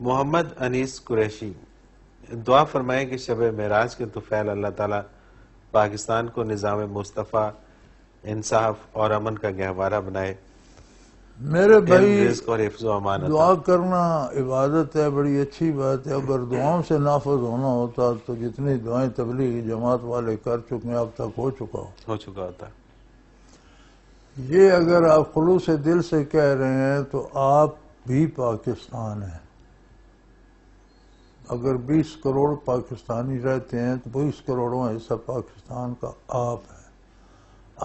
محمد انیس قریشی، دعا فرمائیں کہ شب معراج کے طفیل اللہ تعالیٰ پاکستان کو نظام مصطفیٰ، انصاف اور امن کا گہوارہ بنائے۔ میرے بھائی رزق اور حفظ و امان عطا۔ دعا کرنا عبادت ہے، بڑی اچھی بات ہے۔ اگر دعاؤں سے نافذ ہونا ہوتا تو جتنی دعائیں تبلیغی جماعت والے کر چکے ہیں اب تک ہو چکا ہوتا۔ یہ اگر آپ خلوص دل سے کہہ رہے ہیں تو آپ بھی پاکستان ہیں۔ اگر 20 کروڑ پاکستانی رہتے ہیں تو 20 کروڑوں حصہ پاکستان کا آپ ہے۔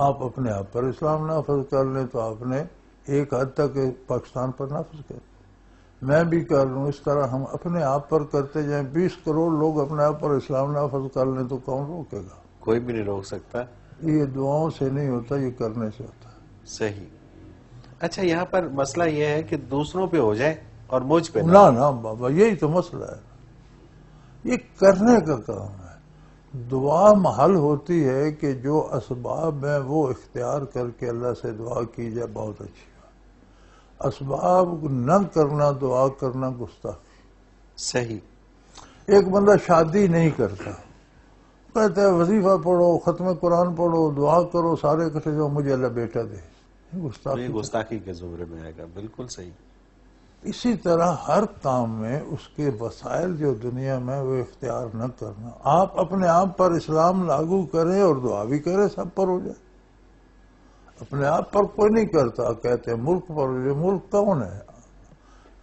آپ اپنے آپ پر اسلام نافذ کر لیں تو آپ نے ایک حد تک پاکستان پر نافذ کر لیں۔ میں بھی کر لوں، اس طرح ہم اپنے آپ پر کرتے جائیں۔ 20 کروڑ لوگ اپنے آپ پر اسلام نافذ کر لیں تو کون روکے گا؟ کوئی بھی نہیں روک سکتا۔ یہ دعاؤں سے نہیں ہوتا، یہ کرنے سے ہوتا ہے۔ صحیح۔ اچھا، یہاں پر مسئلہ یہ ہے کہ دوسروں پہ ہو جائے اور مجھ پہ نہ بابا، یہی تو مسئلہ ہے۔ یہ کرنے کا کام ہے۔ دعا محل ہوتی ہے کہ جو اسباب ہیں وہ اختیار کر کے اللہ سے دعا کی جائے، بہت اچھی بات۔ اسباب نہ کرنا، دعا کرنا گستاخی۔ صحیح۔ ایک بندہ شادی نہیں کرتا، کہتا ہے وظیفہ پڑھو، ختم قرآن پڑھو، دعا کرو، سارے اکٹھے جو مجھے اللہ بیٹا دے، گستاخی کے زمرے میں آئے گا۔ بالکل صحیح۔ اسی طرح ہر کام میں اس کے وسائل جو دنیا میں وہ اختیار نہ کرنا۔ آپ اپنے آپ پر اسلام لاگو کریں اور دعا بھی کریں، سب پر ہو جائے۔ اپنے آپ پر کوئی نہیں کرتا، کہتے ہیں ملک پر ہو جائے۔ ملک کون ہے؟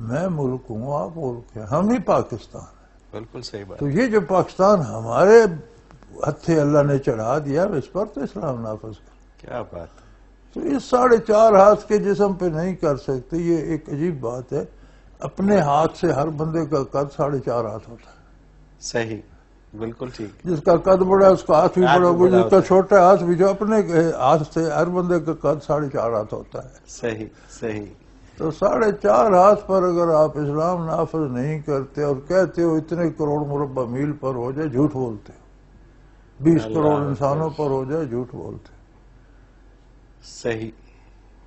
میں ملک ہوں، آپ ملک ہیں، ہم ہی پاکستان ہیں۔ بالکل صحیح بات۔ تو یہ جو پاکستان ہمارے ہتھے اللہ نے چڑھا دیا، اس پر تو اسلام نافذ کر۔ کیا بات ہے۔ تو یہ 4.5 ہاتھ کے جسم پہ نہیں کر سکتے۔ یہ ایک عجیب بات ہے۔ اپنے ہاتھ سے ہر بندے کا قد 4.5 ہاتھ ہوتا ہے۔ صحیح، بالکل ٹھیک۔ جس کا قد بڑا ہے اس کا ہاتھ بھی بڑا ہوگا، جس کا چھوٹا ہاتھ بھی، جو اپنے ہاتھ سے ہر بندے کا قد 4.5 ہاتھ ہوتا ہے۔ صحیح صحیح۔ تو 4.5 ہاتھ پر اگر آپ اسلام نافذ نہیں کرتے اور کہتے ہو اتنے کروڑ مربع میل پر ہو جائے، جھوٹ بولتے ہو۔ 20 کروڑ انسانوں پر ہو جائے، جھوٹ بولتے ہو۔ صحیح،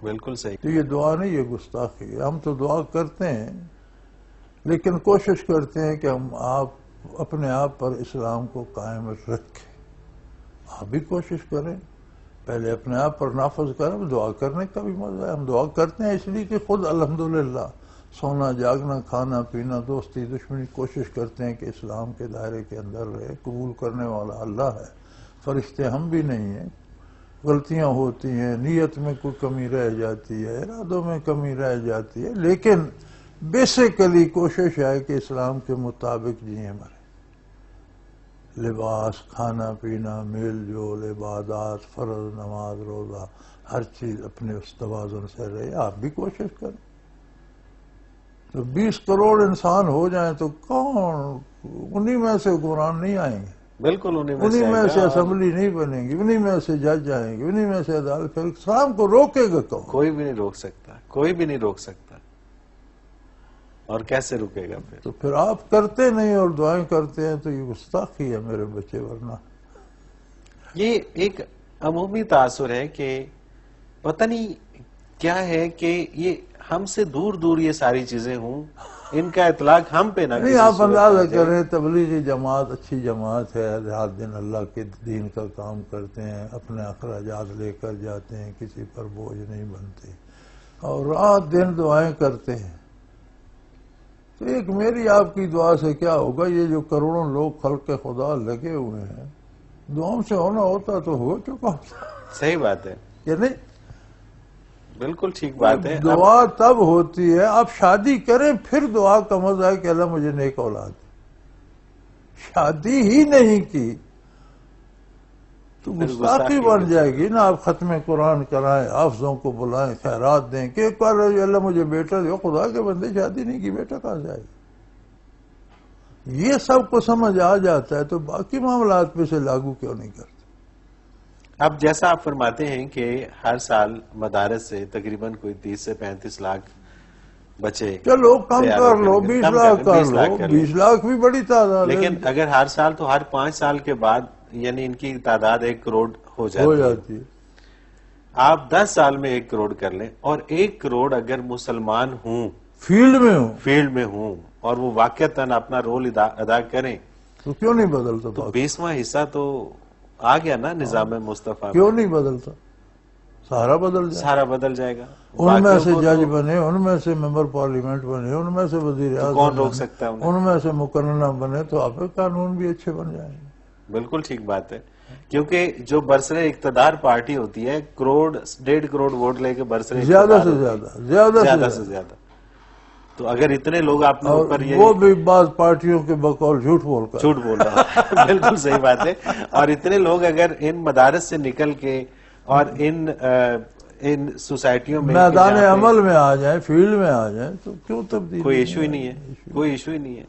بالکل صحیح۔ تو یہ دعا نہیں، یہ گستاخی ہے۔ ہم تو دعا کرتے ہیں لیکن کوشش کرتے ہیں کہ ہم اپنے آپ پر اسلام کو قائم رکھیں۔ آپ بھی کوشش کریں، پہلے اپنے آپ پر نافذ کریں۔ دعا کرنے کا بھی مزہ ہے۔ ہم دعا کرتے ہیں اس لیے کہ خود الحمدللہ سونا جاگنا، کھانا پینا، دوستی دشمنی، کوشش کرتے ہیں کہ اسلام کے دائرے کے اندر رہے۔ قبول کرنے والا اللہ ہے، فرشتے ہم بھی نہیں ہیں۔ غلطیاں ہوتی ہیں، نیت میں کوئی کمی رہ جاتی ہے، ارادوں میں کمی رہ جاتی ہے، لیکن بیسیکلی کوشش ہے کہ اسلام کے مطابق جیئیں مریں۔ لباس، کھانا پینا، میل جول، عبادات، فرض، نماز، روزہ، ہر چیز اپنے اس توازن سے رہے۔ آپ بھی کوشش کریں۔ تو 20 کروڑ انسان ہو جائیں تو کون انہی میں سے حکمران نہیں آئیں گے؟ بالکل انہی میں سے اسمبلی نہیں بنے گی، انہی میں سے جج آئیں گے، انہی میں سے عدالت۔ پھر اسلام کو روکے گا کون؟ کوئی بھی نہیں روک سکتا، کوئی بھی نہیں روک سکتا۔ اور کیسے رکے گا پھر؟ تو پھر آپ کرتے نہیں اور دعائیں کرتے ہیں تو یہ گستاخی ہے میرے بچے، ورنہ یہ ایک عمومی تاثر ہے کہ پتہ نہیں کیا ہے کہ یہ ہم سے دور دور یہ ساری چیزیں ہوں، ان کا اطلاق ہم پہ نہ نہیں۔ آپ اندازہ کریں، تبلیغی جماعت اچھی جماعت ہے، رات دن اللہ کے دین کا کام کرتے ہیں، اپنے اخراجات لے کر جاتے ہیں، کسی پر بوجھ نہیں بنتے، اور رات دن دعائیں کرتے ہیں۔ تو ایک میری آپ کی دعا سے کیا ہوگا؟ یہ جو کروڑوں لوگ خلق خدا لگے ہوئے ہیں، دعاؤں سے ہونا ہوتا تو ہو چکا ہوتا۔ صحیح بات ہے، یا نہیں؟ بالکل ٹھیک بات ہے۔ دعا تب ہوتی ہے، آپ شادی کریں پھر دعا کا مزہ ہے کہ اللہ مجھے نیک اولاد دے۔ شادی ہی نہیں کی تو گستاخی بن جائے گی نا۔ آپ ختم قرآن کرائیں، حافظوں کو بلائیں، خیرات دیں کہ ایک بار اللہ مجھے بیٹا دے۔ خدا کے بندے شادی نہیں کی، بیٹا کہاں سے آئے گا؟ یہ سب کو سمجھ آ جاتا ہے تو باقی معاملات پہ سے لاگو کیوں نہیں کرتے؟ اب جیسا آپ فرماتے ہیں کہ ہر سال مدارس سے تقریباً کوئی 30 سے 35 لاکھ بچے، چلو کم کر لو، 20 لاکھ کر لو، 20 لاکھ بھی بڑی تعداد ہے۔ لیکن اگر ہر سال تو ہر 5 سال کے بعد یعنی ان کی تعداد 1 کروڑ ہو جاتی ہے۔ آپ 10 سال میں 1 کروڑ کر لیں، اور 1 کروڑ اگر مسلمان ہوں فیلڈ میں ہوں فیلڈ میں ہوں اور وہ واقعتاً اپنا رول ادا کریں تو کیوں نہیں بدلتا تو 20واں حصہ تو آ گیا نا نظام مصطفیٰ میں. کیوں نہیں بدلتا؟ سارا بدل جائے. سارا بدل جائے گا. ان میں سے باقیوں کو جج تو بنے، ان میں سے ممبر پارلیمنٹ بنے، ان میں سے وزیر اعظم کون روک بنے، سکتا ہے انہیں؟ ان میں سے مقننہ بنے تو آپ کے قانون بھی اچھے بن جائیں گے. بالکل ٹھیک بات ہے. کیونکہ جو برسر اقتدار پارٹی ہوتی ہے 1.5 کروڑ ووٹ لے کے برسر زیادہ اقتدار سے ہوتی ہے. زیادہ زیادہ سے زیادہ. تو اگر اتنے لوگ آپ نے اور اوپر یہ وہ بھی بعض پارٹیوں کے بقول جھوٹ بول کر جھوٹ بول رہا ہے بالکل صحیح بات ہے. اور اتنے لوگ اگر ان مدارس سے نکل کے اور ان سوسائٹیوں میں میدان جہاں پہ عمل میں آ جائیں، فیلڈ میں آ جائیں تو کیوں تبدیلی؟ کوئی ایشو ہی نہیں ہے. کوئی ایشو ہی نہیں ہے.